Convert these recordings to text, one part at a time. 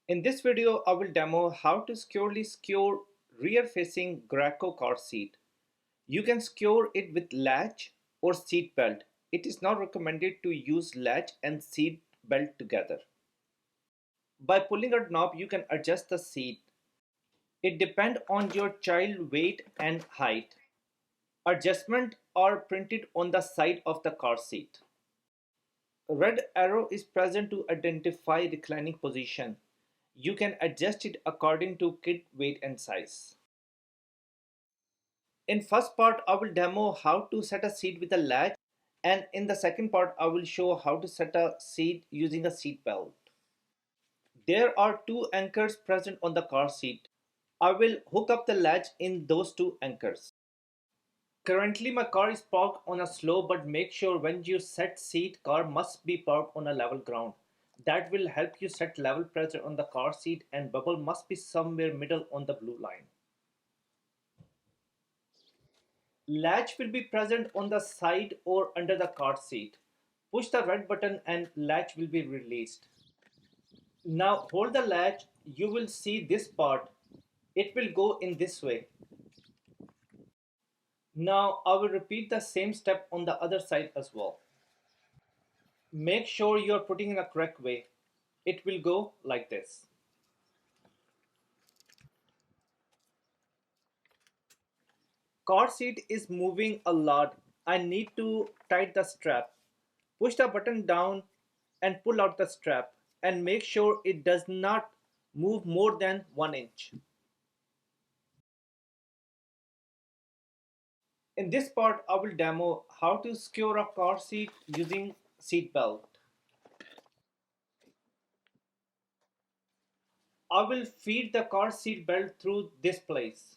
In this video, I will demo how to securely secure rear-facing Graco car seat. You can secure it with latch or seat belt. It is not recommended to use latch and seat belt together. By pulling a knob, you can adjust the seat. It depends on your child weight and height. Adjustments are printed on the side of the car seat. A red arrow is present to identify reclining position. You can adjust it according to kid weight and size. In first part, I will demo how to set a seat with a latch, and in the second part, I will show how to set a seat using a seat belt. There are two anchors present on the car seat. I will hook up the latch in those two anchors. Currently, my car is parked on a slope, but make sure when you set seat, car must be parked on a level ground. That will help you set level pressure on the car seat, and bubble must be somewhere middle on the blue line. Latch will be present on the side or under the car seat. Push the red button and latch will be released. Now hold the latch, you will see this part. It will go in this way. Now I will repeat the same step on the other side as well. Make sure you are putting in the correct way. It will go like this. Car seat is moving a lot. I need to tighten the strap. Push the button down and pull out the strap and make sure it does not move more than 1 inch. In this part, I will demo how to secure a car seat using seat belt. I will feed the car seat belt through this place.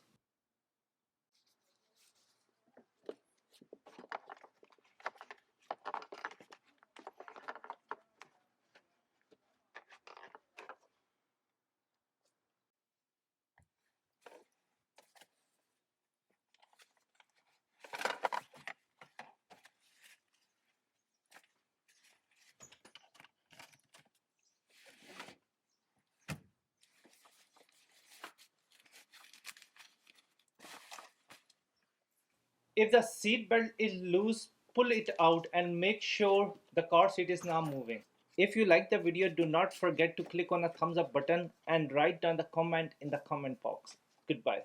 If the seat belt is loose, pull it out and make sure the car seat is not moving. If you like the video, do not forget to click on the thumbs up button and write down the comment in the comment box. Goodbye.